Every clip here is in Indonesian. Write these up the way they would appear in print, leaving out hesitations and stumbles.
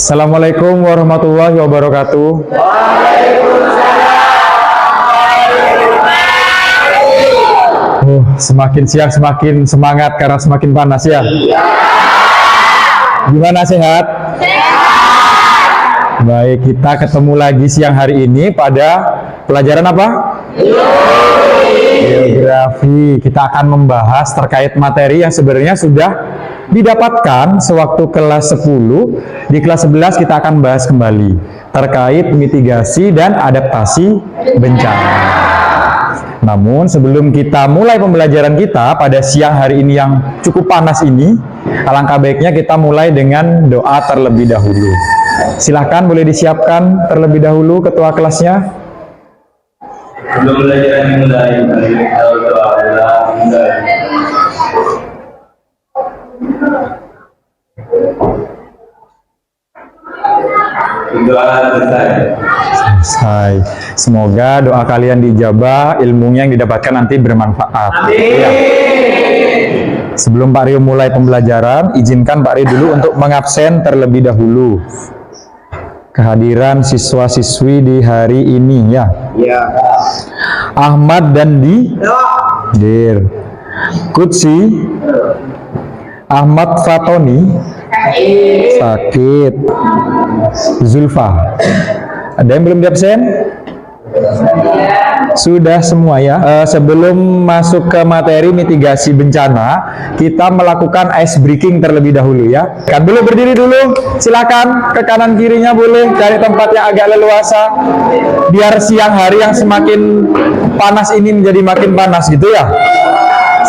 Assalamualaikum warahmatullahi wabarakatuh. Semakin siang semakin semangat karena semakin panas ya. Gimana, sehat? Baik, kita ketemu lagi siang hari ini pada pelajaran apa? Geografi. Kita akan membahas terkait materi yang sebenarnya sudah didapatkan sewaktu kelas 10. Di kelas 11 kita akan bahas kembali terkait mitigasi dan adaptasi bencana. Namun sebelum kita mulai pembelajaran kita pada siang hari ini yang cukup panas ini, alangkah baiknya kita mulai dengan doa terlebih dahulu. Silahkan boleh disiapkan terlebih dahulu ketua kelasnya. Sebelum pelajaran dimulai, kita berdoa. Doa selesai. Semoga doa kalian dijabah, ilmunya yang didapatkan nanti bermanfaat. Ya. Sebelum Pak Rio mulai pembelajaran, izinkan Pak Rio dulu untuk mengabsen terlebih dahulu kehadiran siswa-siswi di hari ini ya. Ahmad dan Dir. Kutsi. Ahmad Fatoni sakit. Zulfa. Ada yang belum diabsen? Sudah semua ya. Sebelum masuk ke materi mitigasi bencana, kita melakukan ice breaking terlebih dahulu ya. Kan boleh berdiri dulu, silakan ke kanan kirinya boleh, cari tempat yang agak leluasa, biar siang hari yang semakin panas ini menjadi makin panas gitu ya.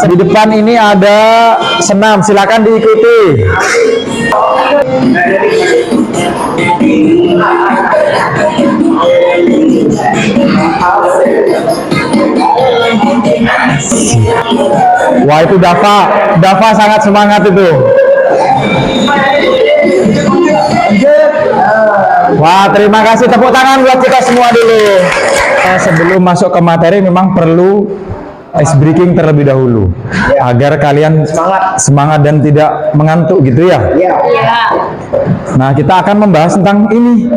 Di depan ini ada senam, silakan diikuti. Wah, itu Dava sangat semangat itu. Wah, terima kasih, tepuk tangan buat kita semua dulu. Sebelum masuk ke materi memang perlu ice breaking terlebih dahulu agar kalian semangat dan tidak mengantuk gitu ya. Nah, kita akan membahas tentang ini.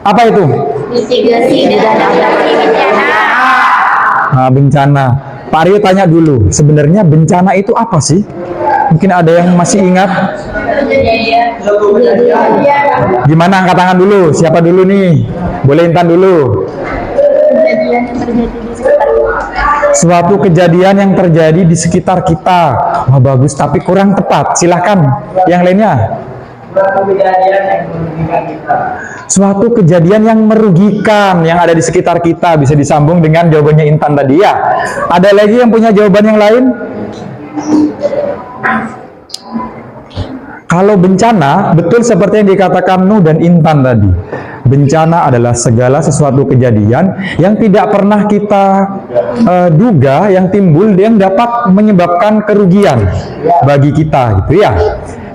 Apa itu? Mitigasi dan adaptasi bencana. Nah, bencana. Pak Rio tanya dulu, sebenarnya bencana itu apa sih? Mungkin ada yang masih ingat? Gimana, angkat tangan dulu. Siapa dulu nih? Boleh Intan dulu. Kejadian yang terjadi di sekitar kita. Suatu kejadian yang terjadi di sekitar kita. Wah, bagus, tapi kurang tepat. Silahkan yang lainnya. Suatu kejadian yang merugikan yang ada di sekitar kita. Bisa disambung dengan jawabannya Intan tadi ya. Ada lagi yang punya jawaban yang lain? Kalau bencana, betul seperti yang dikatakan Nuh dan Intan tadi. Bencana adalah segala sesuatu kejadian yang tidak pernah kita duga, yang timbul, yang dapat menyebabkan kerugian bagi kita, gitu ya.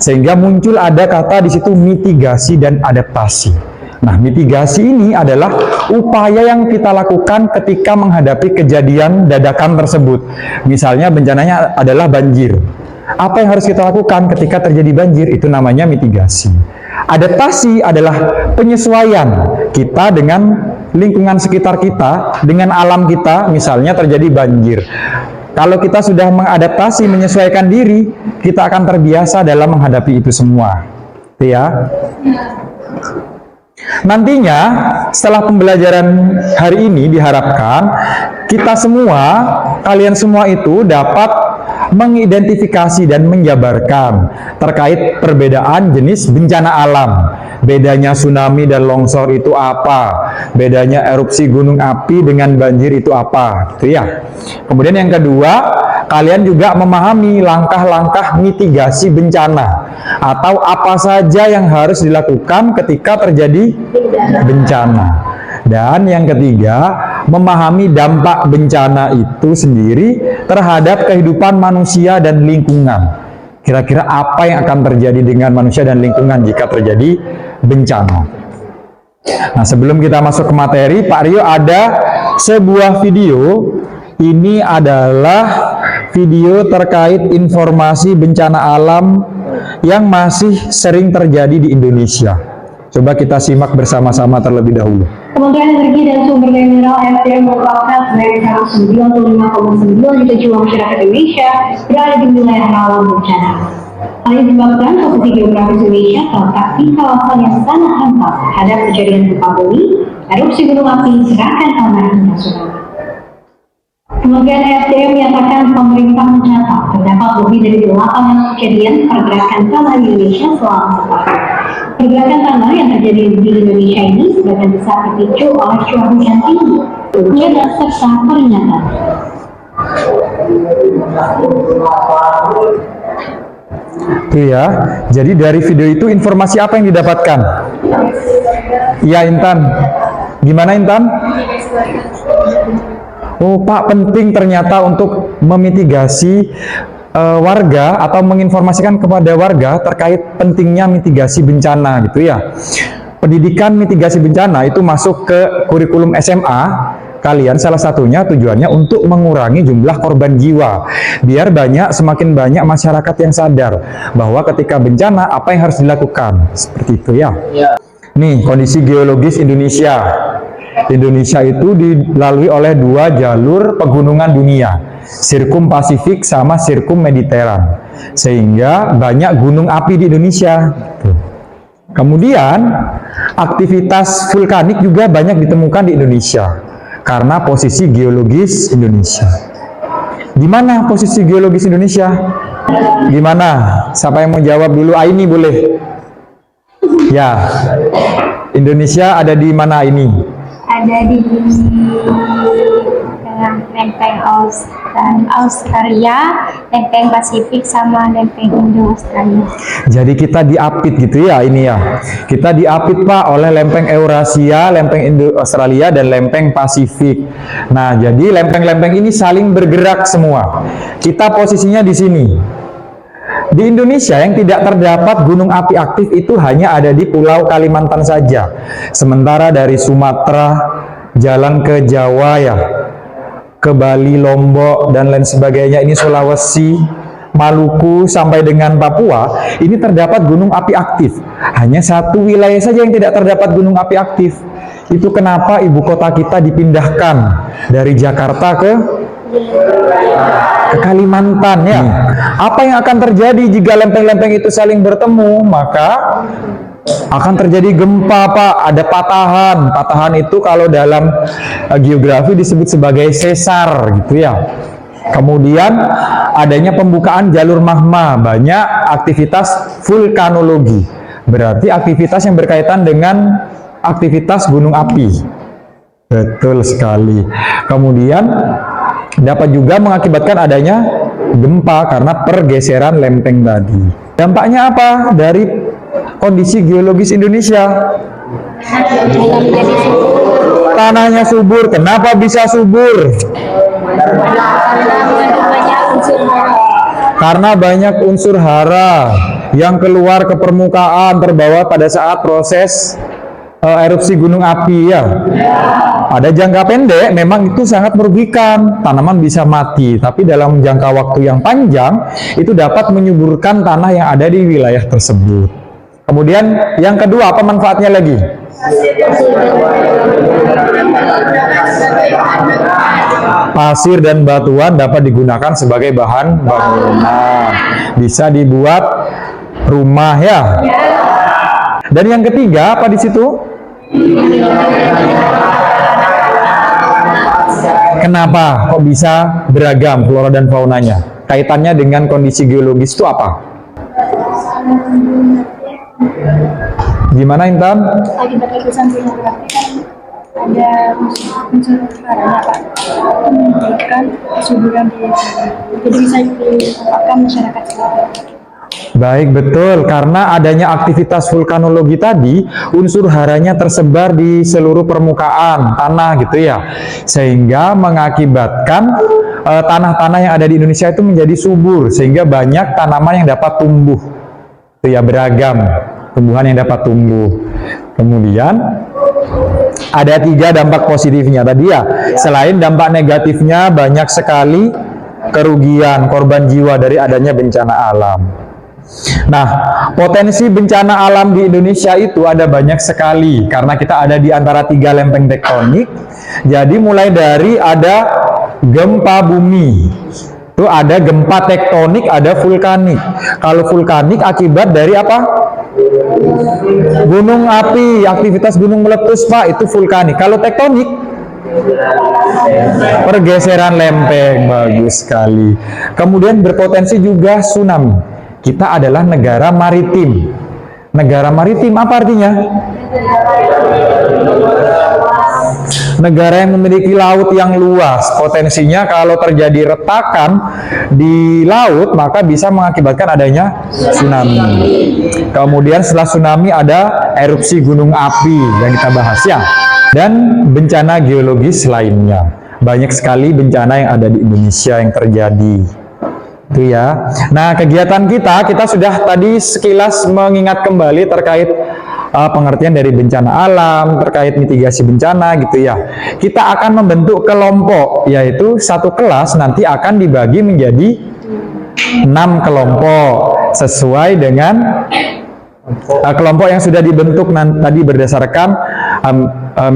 Sehingga muncul ada kata di situ mitigasi dan adaptasi. Nah, mitigasi ini adalah upaya yang kita lakukan ketika menghadapi kejadian dadakan tersebut. Misalnya bencananya adalah banjir. Apa yang harus kita lakukan ketika terjadi banjir? Itu namanya mitigasi. Adaptasi adalah penyesuaian kita dengan lingkungan sekitar kita, dengan alam kita, misalnya terjadi banjir. Kalau kita sudah mengadaptasi, menyesuaikan diri, kita akan terbiasa dalam menghadapi itu semua. Ya. Nantinya, setelah pembelajaran hari ini diharapkan kita semua, kalian semua itu dapat mengidentifikasi dan menjabarkan terkait perbedaan jenis bencana alam. Bedanya tsunami dan longsor itu apa? Bedanya erupsi gunung api dengan banjir itu apa? Gitu ya. Kemudian yang kedua, kalian juga memahami langkah-langkah mitigasi bencana atau apa saja yang harus dilakukan ketika terjadi bencana. Dan yang ketiga, memahami dampak bencana itu sendiri terhadap kehidupan manusia dan lingkungan. Kira-kira apa yang akan terjadi dengan manusia dan lingkungan jika terjadi bencana. Nah, sebelum kita masuk ke materi, Pak Rio ada sebuah video. Ini adalah video terkait informasi bencana alam yang masih sering terjadi di Indonesia. Coba kita simak bersama-sama terlebih dahulu. Kementerian Energi dan Sumber Daya Mineral (ENDM) mengungkapkan sebanyak 95,9 juta jiwa masyarakat Indonesia berada di wilayah rawan bencana. Hal ini disebabkan posisi geografis Indonesia terletak di kawasan yang sangat rentan terhadap kejadian gempa bumi, erupsi gunung api, gerakan tanah hingga tsunami. Kementerian ESDM menyatakan pemerintah mencatat terdapat lebih dari 800 kejadian pergerakan tanah di Indonesia selama setahun. Pergerakan tanah yang terjadi di Indonesia ini sebagian besar dipicu oleh curah hujan tinggi, hujan serta peringatan. Tuh ya, jadi dari video itu informasi apa yang didapatkan? Iya Intan, gimana Intan? Oh Pak, penting ternyata untuk memitigasi warga atau menginformasikan kepada warga terkait pentingnya mitigasi bencana gitu ya. Pendidikan mitigasi bencana itu masuk ke kurikulum SMA kalian, salah satunya tujuannya untuk mengurangi jumlah korban jiwa, biar semakin banyak masyarakat yang sadar bahwa ketika bencana apa yang harus dilakukan, seperti itu ya. Nih kondisi geologis Indonesia. Indonesia itu dilalui oleh 2 jalur pegunungan dunia, Sirkum Pasifik sama Sirkum Mediteran, sehingga banyak gunung api di Indonesia. Kemudian aktivitas vulkanik juga banyak ditemukan di Indonesia karena posisi geologis Indonesia. Gimana posisi geologis Indonesia? Gimana? Siapa yang mau jawab dulu? Aini boleh. Ya, Indonesia ada di mana ini? Ada di lempeng Australia, lempeng Pasifik, sama lempeng Indo-Australia. Jadi kita diapit gitu ya ini ya. Kita diapit Pak oleh lempeng Eurasia, lempeng Indo-Australia, dan lempeng Pasifik. Nah, jadi lempeng-lempeng ini saling bergerak semua. Kita posisinya di sini. Di Indonesia yang tidak terdapat gunung api aktif itu hanya ada di Pulau Kalimantan saja. Sementara dari Sumatera, jalan ke Jawa ya, ke Bali, Lombok, dan lain sebagainya, ini Sulawesi, Maluku, sampai dengan Papua, ini terdapat gunung api aktif. Hanya satu wilayah saja yang tidak terdapat gunung api aktif. Itu kenapa ibu kota kita dipindahkan dari Jakarta ke Kalimantan ya. Apa yang akan terjadi jika lempeng-lempeng itu saling bertemu? Maka akan terjadi gempa Pak, ada patahan. Patahan itu kalau dalam geografi disebut sebagai sesar gitu ya. Kemudian adanya pembukaan jalur magma, banyak aktivitas vulkanologi. Berarti aktivitas yang berkaitan dengan aktivitas gunung api. Betul sekali. Kemudian dapat juga mengakibatkan adanya gempa karena pergeseran lempeng tadi. Dampaknya apa dari kondisi geologis Indonesia? Tanahnya subur. Kenapa bisa subur? Karena banyak unsur hara yang keluar ke permukaan, terbawa pada saat proses erupsi gunung api ya. Pada jangka pendek memang itu sangat merugikan, tanaman bisa mati, tapi dalam jangka waktu yang panjang itu dapat menyuburkan tanah yang ada di wilayah tersebut. Kemudian yang kedua, apa manfaatnya lagi? Pasir dan batuan dapat digunakan sebagai bahan bangunan, bisa dibuat rumah ya. Dan yang ketiga apa di situ? Kenapa kok bisa beragam flora dan faunanya? Kaitannya dengan kondisi geologis itu apa? Gimana Intan? Akibat letusan gunung berapi kan ada unsur hara Pak, itu menjadikan kesuburan di jadi bisa ditempatkan masyarakat sekitar. Baik, betul. Karena adanya aktivitas vulkanologi tadi, unsur haranya tersebar di seluruh permukaan tanah gitu ya. Sehingga mengakibatkan tanah-tanah yang ada di Indonesia itu menjadi subur, sehingga banyak tanaman yang dapat tumbuh. Itu ya, beragam tumbuhan yang dapat tumbuh. Kemudian ada 3 dampak positifnya tadi ya. Selain dampak negatifnya, banyak sekali kerugian korban jiwa dari adanya bencana alam. Nah, potensi bencana alam di Indonesia itu ada banyak sekali karena kita ada di antara 3 lempeng tektonik. Jadi mulai dari ada gempa bumi, itu ada gempa tektonik, ada vulkanik. Kalau vulkanik akibat dari apa? Gunung api, aktivitas gunung meletus, Pak, itu vulkanik. Kalau tektonik, pergeseran lempeng. Bagus sekali. Kemudian berpotensi juga tsunami. Kita adalah negara maritim. Negara maritim apa artinya? Negara yang memiliki laut yang luas. Potensinya kalau terjadi retakan di laut maka bisa mengakibatkan adanya tsunami. Kemudian setelah tsunami ada erupsi gunung api yang kita bahas ya. Dan bencana geologis lainnya. Banyak sekali bencana yang ada di Indonesia yang terjadi. Itu ya. Nah, kegiatan kita sudah tadi sekilas mengingat kembali terkait pengertian dari bencana alam, terkait mitigasi bencana gitu ya. Kita akan membentuk kelompok, yaitu satu kelas nanti akan dibagi menjadi 6 kelompok sesuai dengan kelompok yang sudah dibentuk tadi berdasarkan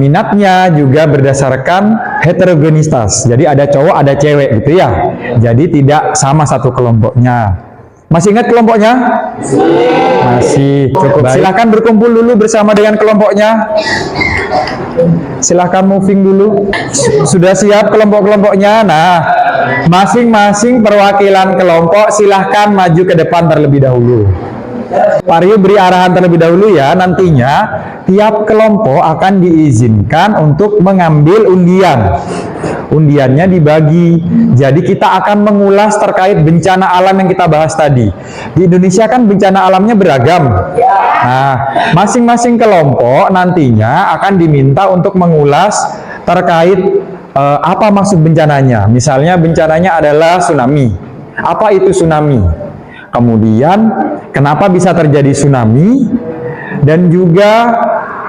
minatnya, juga berdasarkan heterogenitas. Jadi ada cowok, ada cewek gitu ya. Jadi tidak sama satu kelompoknya. Masih ingat kelompoknya? Masih. Cukup. Silahkan berkumpul dulu bersama dengan kelompoknya. Silahkan moving dulu. Sudah siap kelompok-kelompoknya? Nah, masing-masing perwakilan kelompok silahkan maju ke depan terlebih dahulu. Pak Rio beri arahan terlebih dahulu ya. Nantinya tiap kelompok akan diizinkan untuk mengambil undian. Undiannya dibagi. Jadi kita akan mengulas terkait bencana alam yang kita bahas tadi. Di Indonesia kan bencana alamnya beragam. Nah, masing-masing kelompok nantinya akan diminta untuk mengulas terkait apa maksud bencananya. Misalnya bencananya adalah tsunami. Apa itu tsunami? Kemudian kenapa bisa terjadi tsunami, dan juga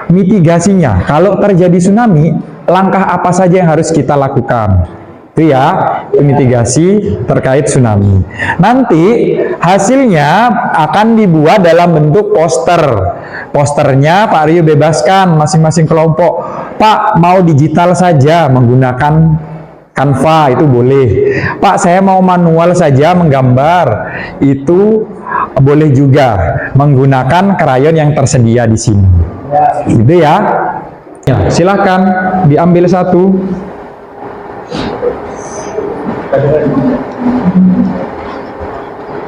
mitigasinya. Kalau terjadi tsunami, langkah apa saja yang harus kita lakukan? Itu ya, mitigasi terkait tsunami. Nanti hasilnya akan dibuat dalam bentuk poster. Posternya Pak Rio bebaskan masing-masing kelompok. Pak, mau digital saja menggunakan Canva itu boleh. Pak, saya mau manual saja menggambar, itu boleh juga menggunakan krayon yang tersedia di sini. Gitu ya. Ya, silakan diambil satu.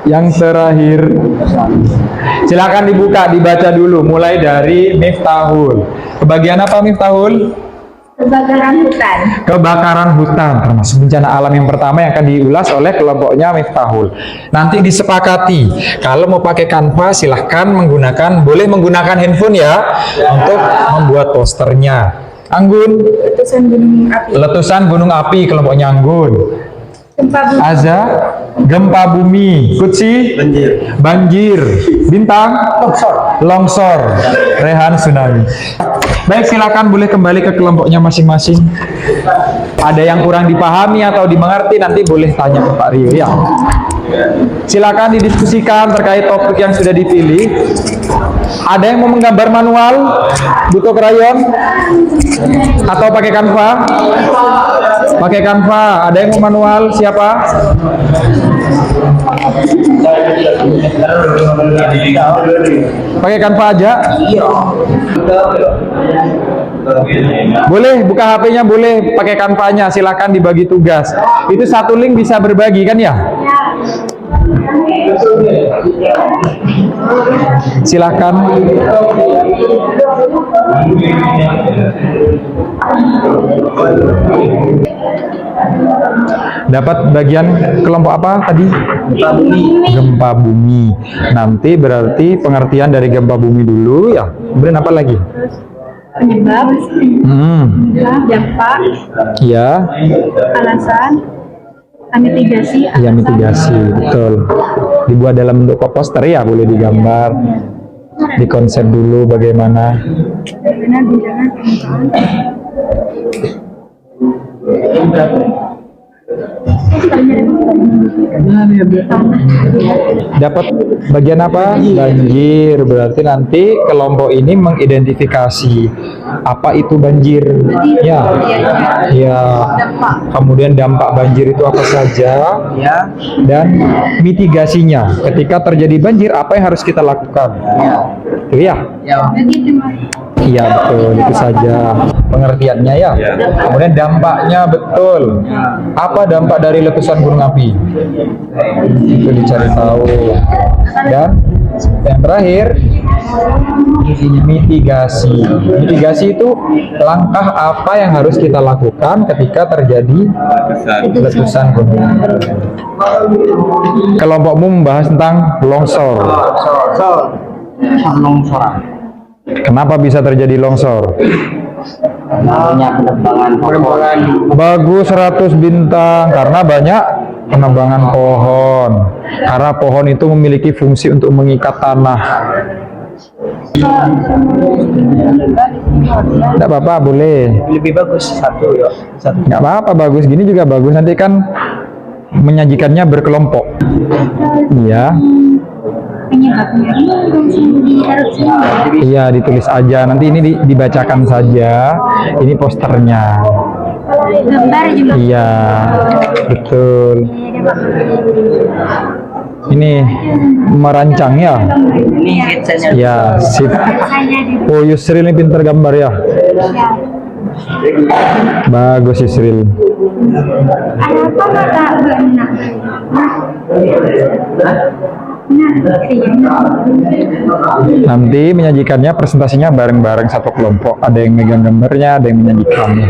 Yang terakhir, silakan dibuka, dibaca dulu, mulai dari Miftahul. Kebagian apa Miftahul? Kebakaran hutan. Kebakaran hutan, termasuk bencana alam yang pertama yang akan diulas oleh kelompoknya Miftahul. Nanti disepakati, kalau mau pakai Canva silahkan boleh menggunakan handphone ya, untuk membuat posternya. Anggun, Letusan gunung api. letusan gunung api, kelompoknya Anggun. Gempa bumi. Aza, gempa bumi. Kutsi, banjir. Bintang, longsor. Rehan, tsunami. Baik, silakan boleh kembali ke kelompoknya masing-masing. Ada yang kurang dipahami atau dimengerti, nanti boleh tanya ke Pak Rio ya. Silakan didiskusikan terkait topik yang sudah dipilih. Ada yang mau menggambar manual? Butuh krayon? Atau pakai Canva? Pakai Canva. Ada yang mau manual? Siapa? Pakai Canva aja? Boleh, buka HP-nya boleh, pakai Canva-nya, silakan dibagi tugas. Itu satu link bisa berbagi kan ya? Silakan. Dapat bagian kelompok apa tadi? Gempa bumi. Gempa bumi. Nanti berarti pengertian dari gempa bumi dulu ya. Kemudian apa lagi? Penyebab, dampak, Ya. alasan, mitigasi, Ya, mitigasi, betul. Dibuat dalam bentuk poster ya, boleh digambar. Dikonsep dulu bagaimana. benar bencana Dapat Bagian apa? Banjir. Berarti nanti kelompok ini mengidentifikasi apa itu banjir. Ya. Ya. Kemudian dampak banjir itu apa saja? Ya. Dan mitigasinya. Ketika terjadi banjir, apa yang harus kita lakukan? Ya. Itu ya? Ya. Iya betul, itu saja pengertiannya ya. Kemudian dampaknya betul. Apa dampak dari letusan gunung api? Itu dicari tahu. Dan yang terakhir, mitigasi. Mitigasi itu langkah apa yang harus kita lakukan ketika terjadi letusan gunung api. Kelompokmu membahas tentang longsor. Longsoran. Kenapa bisa terjadi longsor? Banyak penebangan. Bagus 100 bintang karena banyak penebangan pohon. Karena pohon itu memiliki fungsi untuk mengikat tanah. Tidak apa-apa, boleh. Lebih bagus satu ya. Satu. Nggak apa-apa, bagus. Gini juga bagus. Nanti kan menyajikannya berkelompok. Iya. Iya, ditulis aja. Nanti ini dibacakan saja. Ini posternya. Gambar juga. Iya, betul. Ini merancang ya? Ini headsetnya. Ya, sip. Oh, Yusril ini pintar gambar ya? Bagus Yusril. Apa mata benak? Nanti menyajikannya presentasinya bareng-bareng satu kelompok. Ada yang megang gambarnya, ada yang menyajikannya.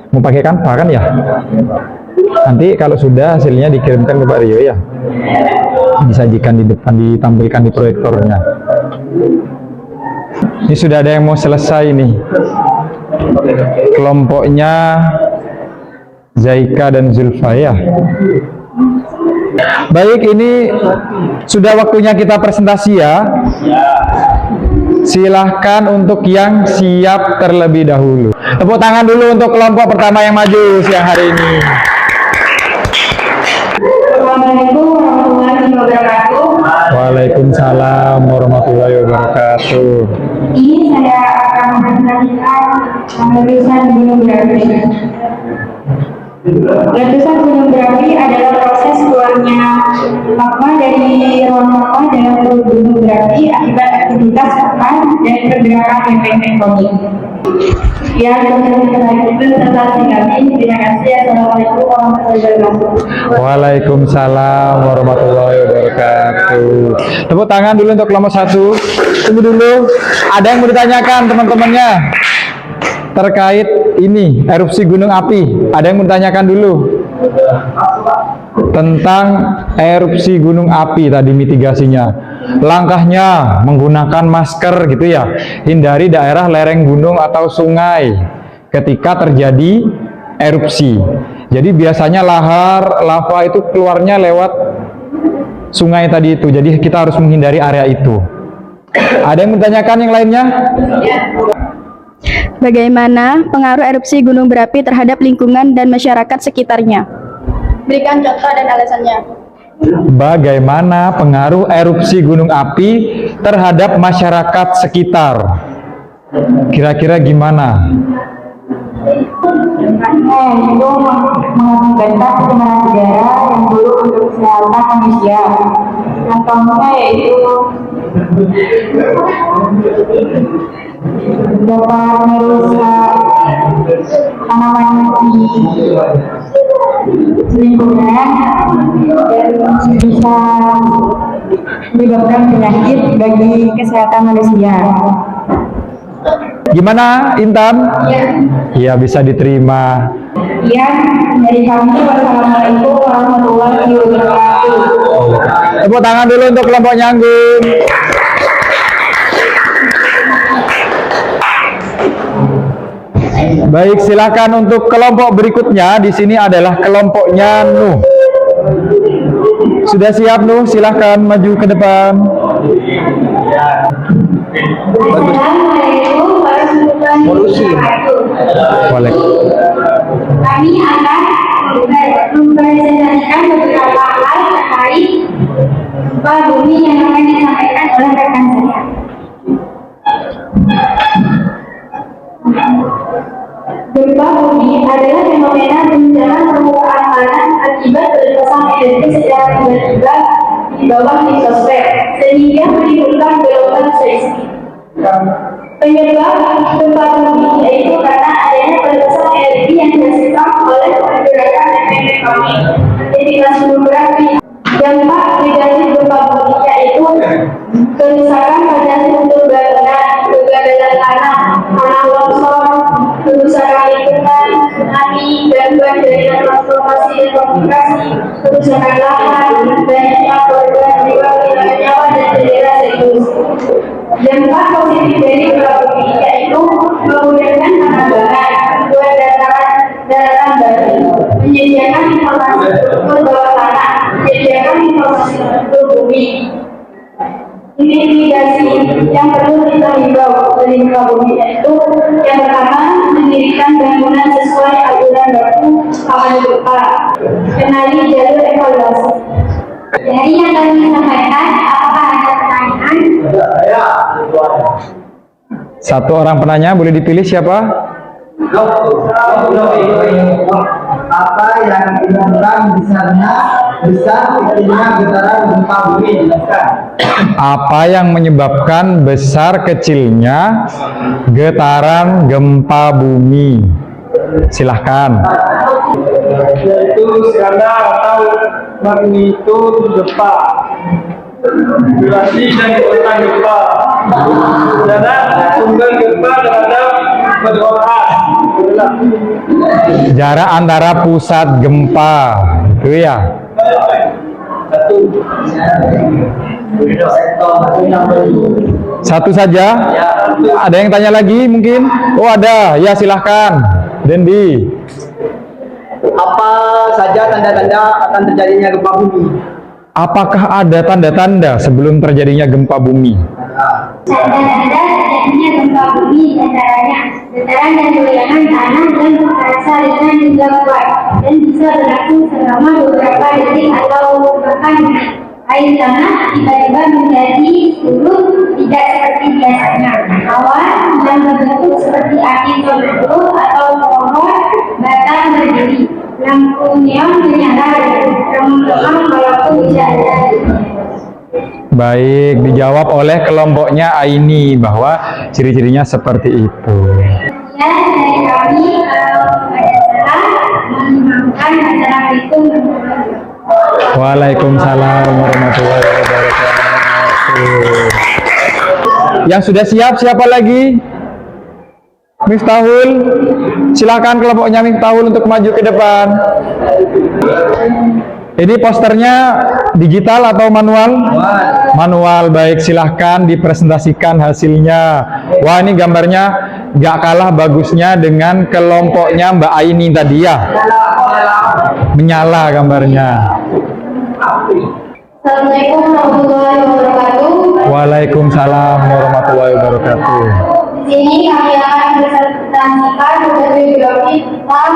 Mau pakai Canva kan ya? Nanti kalau sudah hasilnya dikirimkan ke Pak Rio ya. Disajikan di depan, ditampilkan di proyektornya. Ini sudah ada yang mau selesai nih. Kelompoknya Zaika dan Zulfa ya. Baik, ini sudah waktunya kita presentasi ya. Silahkan untuk yang siap terlebih dahulu. Tepuk tangan dulu untuk kelompok pertama yang maju siang hari ini. Assalamualaikum warahmatullahi wabarakatuh. Waalaikumsalam warahmatullahi wabarakatuh. Ini saya akan mempresentasikan letusan gunung berapi. Letusan gunung berapi adalah proses keluarnya magma dari ruang magma dalam perut gunung berapi akibat aktivitas magma dan pergerakan lempeng tektonik. Ya, presentasi kami. Terima kasih. Assalamualaikum warahmatullahi wabarakatuh. Waalaikumsalam warahmatullahi wabarakatuh. Tepuk tangan dulu untuk kelompok 1. Tunggu dulu. Ada yang mau ditanyakan teman-temannya terkait ini erupsi gunung api? Ada yang mau ditanyakan dulu tentang erupsi gunung api tadi, mitigasinya, langkahnya menggunakan masker gitu ya, hindari daerah lereng gunung atau sungai ketika terjadi erupsi. Jadi biasanya lahar lava itu keluarnya lewat sungai tadi itu, jadi kita harus menghindari area itu. Ada yang menanyakan yang lainnya? Bagaimana pengaruh erupsi gunung berapi terhadap lingkungan dan masyarakat sekitarnya? Berikan contoh dan alasannya. Bagaimana pengaruh erupsi gunung api terhadap masyarakat sekitar? Kira-kira gimana? Itu mengakibatkan pencemaran udara yang buruk untuk kesehatan manusia. Contohnya yaitu dapat merusak tanaman di lingkungan dan bisa menyebabkan penyakit bagi kesehatan manusia. Gimana Intan? Iya, bisa diterima. Ya, dari kami, wassalamualaikum warahmatullahi wabarakatuh. Tepuk tangan dulu untuk kelompok Nyanggung. Baik, silakan untuk kelompok berikutnya. Di sini adalah kelompoknya Nuh. Sudah siap Nuh? Silakan maju ke depan. Assalamualaikum warahmatullahi wabarakatuh. Kami akan mempresentasikan beberapa hal terkait gempa bumi yang akan disampaikan oleh rekan saya. Gempa bumi adalah fenomena bencana permukaan tanah akibat berlepasan energi secara tiba-tiba di bawah litosfer sehingga menimbulkan gelombang seismik. Penyebab gempa bumi yaitu karena adanya perlepasan energi yang dihasilkan oleh pergerakan tektonik aktivitas gunung berapi. Dampak negatif gempa bumi yaitu kerusakan pada struktur bangunan, kegagalan tanah longsor, kerusakan lingkungan, tsunami, gangguan jaringan transportasi dan komunikasi, kerusakan lahan, banyaknya korban jiwa, kehilangan nyawa dan cedera serius. Dampak positif dari gempa bumi yaitu memudahkan penambangan, membuat daratan baru, menyediakan informasi struktur bawah tanah, menyediakan informasi struktur bumi. Mitigasi yang perlu kita himbau dari gempa bumi yaitu yang pertama, mendirikan bangunan sesuai aturan baku aman gempa, kenali jalur evaluasi. Dari yang kami sampaikan, apakah ada pertanyaan? Satu orang penanya, boleh dipilih siapa? Apa yang menyebabkan besar kecilnya getaran gempa bumi? Jelaskan. Apa yang menyebabkan besar kecilnya getaran gempa bumi? Silahkan. Yaitu skala atau magnitudo gempa, durasi dan kekuatan gempa, dan sumber gempa terhadap pedoman, Jarak antara pusat gempa, itu ya. Satu saja. Ada yang tanya lagi mungkin? Oh ada, ya silahkan. Dendi. Apa saja tanda-tanda akan terjadinya gempa bumi? Apakah ada tanda-tanda sebelum terjadinya gempa bumi? Tanda-tanda terjadinya gempa bumi antaranya getaran dan goyangan tanah dan terasa ringan hingga kuat dan bisa berlangsung selama beberapa detik atau bahkan menit. Air tanah tiba-tiba menjadi surut tidak seperti biasanya. Awan yang berbentuk seperti angin tornado atau pohon batang berdiri. Lampu neon menyala remang-remang walaupun bisa ada. Baik, dijawab oleh kelompoknya Aini bahwa ciri-cirinya seperti itu. Ya, dari kami kalau ada salah menyimakkan acara berikut. Waalaikumsalam warahmatullahi wabarakatuh. Yang sudah siap siapa lagi? Miftahul, silakan kelompoknya Miftahul untuk maju ke depan. Ini posternya digital atau manual? Manual, baik, silahkan dipresentasikan hasilnya. Wah, ini gambarnya gak kalah bagusnya dengan kelompoknya Mbak Aini tadi ya. Menyala gambarnya. Assalamualaikum warahmatullahi wabarakatuh. Waalaikumsalam warahmatullahi wabarakatuh. Di sini kami akan presentasikan beberapa geografi tentang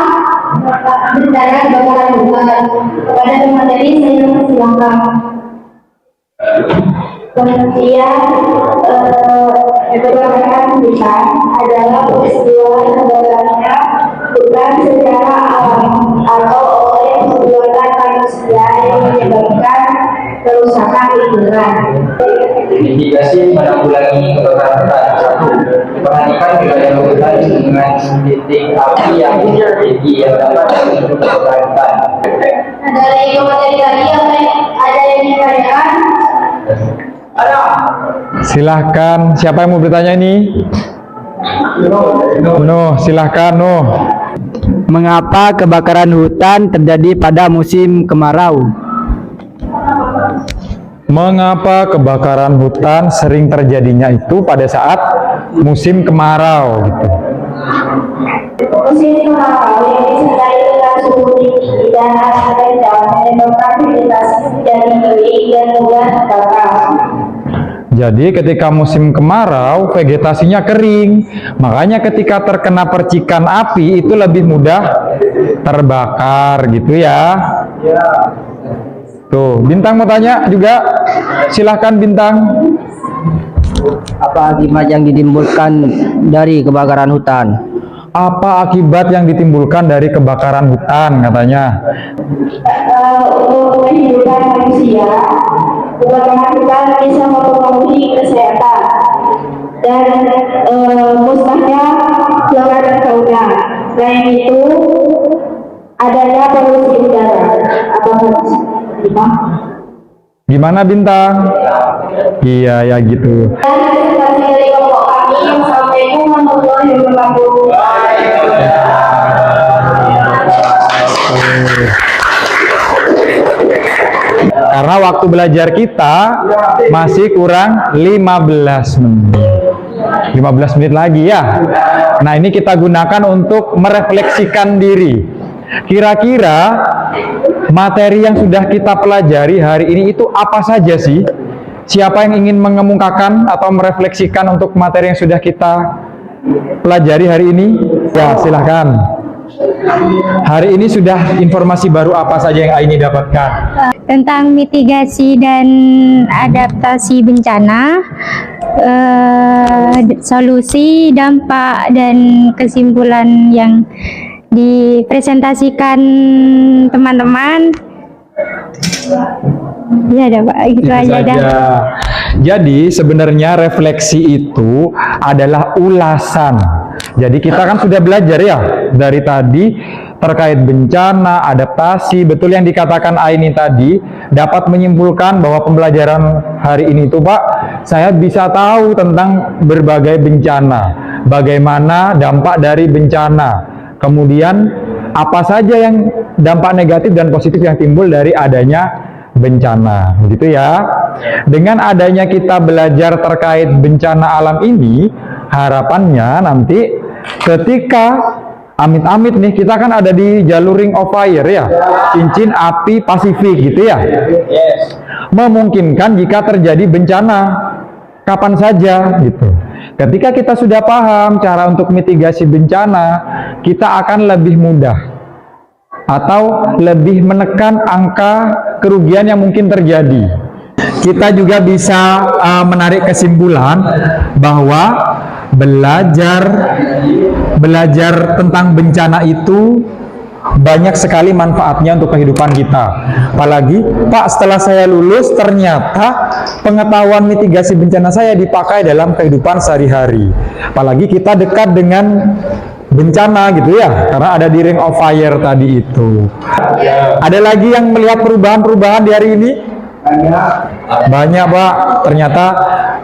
bencana kebakaran hutan. Kepada pemateri saya persilahkan. Kemudian kebakaran hutan adalah peristiwa kebakarannya hutan secara alam atau oleh perbuatan manusia yang menyebabkan kerusakan lingkungan. Mitigasi menanggulangi kebakaran hutan. 1. Perhatikan wilayah hutan dengan titik api yang tinggi yang dapat memicu kebakaran hutan. Dari materi tadi ada yang ditanyakan? Ada. Silahkan, siapa yang mau bertanya ini? Nuh, silahkan Nuh. Mengapa kebakaran hutan terjadi pada musim kemarau? Mengapa kebakaran hutan sering terjadinya itu pada saat musim kemarau gitu? Musim kemarau yang disertai dengan suhu tinggi dan angin kencang menyebabkan vegetasi menjadi kering dan mudah terbakar. Jadi ketika musim kemarau vegetasinya kering, makanya ketika terkena percikan api itu lebih mudah terbakar gitu ya. Tuh, Bintang mau tanya juga? Silahkan Bintang. Apa akibat yang ditimbulkan dari kebakaran hutan? Apa akibat yang ditimbulkan dari kebakaran hutan katanya? Untuk kehidupan manusia, kebakaran hutan bisa mempengaruhi kesehatan dan musnahnya flora dan fauna. Selain itu, adanya polusi udara. Gimana Bintang? Iya ya gitu. Dan presentasi dari kelompok kami, Assalamualaikum warahmatullahi wabarakatuh. Karena waktu belajar kita masih kurang 15 menit. 15 menit lagi ya. Nah, ini kita gunakan untuk merefleksikan diri. Kira-kira materi yang sudah kita pelajari hari ini itu apa saja sih? Siapa yang ingin mengemukakan atau merefleksikan untuk materi yang sudah kita pelajari hari ini? Ya, silahkan. Hari ini sudah informasi baru apa saja yang Aini dapatkan? Tentang mitigasi dan adaptasi bencana, solusi, dampak, dan kesimpulan yang dipresentasikan teman-teman. Ya, ada Pak, gitu aja dah. Jadi sebenarnya refleksi itu adalah ulasan. Jadi kita kan sudah belajar ya dari tadi terkait bencana, adaptasi, betul yang dikatakan Aini tadi, dapat menyimpulkan bahwa pembelajaran hari ini itu Pak, saya bisa tahu tentang berbagai bencana, bagaimana dampak dari bencana, kemudian apa saja yang dampak negatif dan positif yang timbul dari adanya bencana, begitu ya. Dengan adanya kita belajar terkait bencana alam ini, harapannya nanti ketika amit-amit nih, kita kan ada di jalur Ring of Fire ya, cincin api Pasifik gitu ya. Memungkinkan jika terjadi bencana kapan saja gitu. Ketika kita sudah paham cara untuk mitigasi bencana, kita akan lebih mudah atau lebih menekan angka kerugian yang mungkin terjadi. Kita juga bisa menarik kesimpulan bahwa belajar tentang bencana itu banyak sekali manfaatnya untuk kehidupan kita. Apalagi, Pak, setelah saya lulus ternyata pengetahuan mitigasi bencana saya dipakai dalam kehidupan sehari-hari. Apalagi kita dekat dengan bencana gitu ya, karena ada di Ring of Fire tadi itu. Ada lagi yang melihat perubahan-perubahan di hari ini? Banyak Pak. Ternyata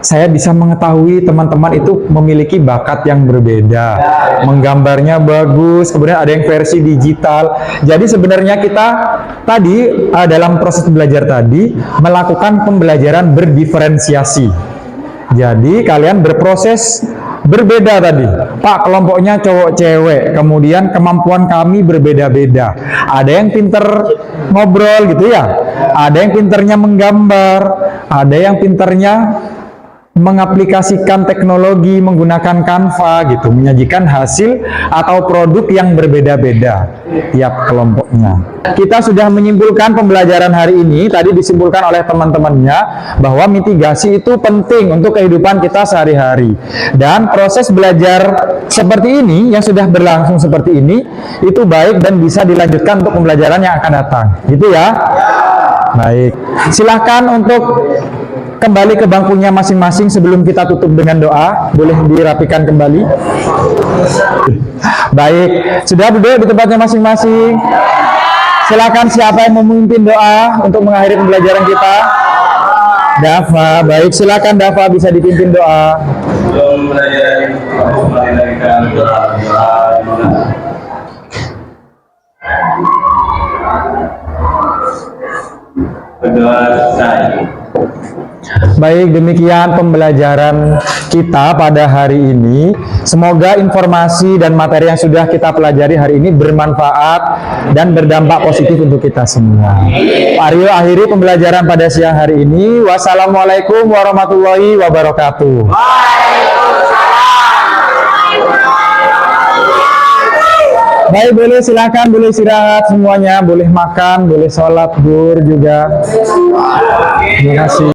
saya bisa mengetahui teman-teman itu memiliki bakat yang berbeda, menggambarnya bagus, kemudian ada yang versi digital. Jadi sebenarnya kita tadi dalam proses belajar tadi melakukan pembelajaran berdiferensiasi. Jadi kalian berproses berbeda tadi, Pak, kelompoknya cowok cewek, kemudian kemampuan kami berbeda-beda. Ada yang pinter ngobrol gitu ya, ada yang pinternya menggambar, ada yang pinternya mengaplikasikan teknologi menggunakan Canva gitu, menyajikan hasil atau produk yang berbeda-beda tiap kelompoknya. Kita sudah menyimpulkan pembelajaran hari ini, tadi disimpulkan oleh teman-temannya bahwa mitigasi itu penting untuk kehidupan kita sehari-hari. Dan proses belajar seperti ini, yang sudah berlangsung seperti ini, itu baik dan bisa dilanjutkan untuk pembelajaran yang akan datang. Gitu ya? Baik. Silahkan untuk kembali ke bangkunya masing-masing sebelum kita tutup dengan doa. Boleh dirapikan kembali. Baik, sudah duduk di tempatnya masing-masing. Silakan siapa yang memimpin doa untuk mengakhiri pembelajaran kita? Dafa. Baik, silakan Dafa bisa dipimpin doa. Belum belajar mengendalikan berdoa selesai. Baik, demikian pembelajaran kita pada hari ini. Semoga informasi dan materi yang sudah kita pelajari hari ini bermanfaat dan berdampak positif untuk kita semua. Mari akhiri pembelajaran pada siang hari ini. Wassalamualaikum warahmatullahi wabarakatuh. Baik, boleh silakan, boleh istirahat semuanya, boleh makan, boleh sholat, zuhur juga. Terima kasih.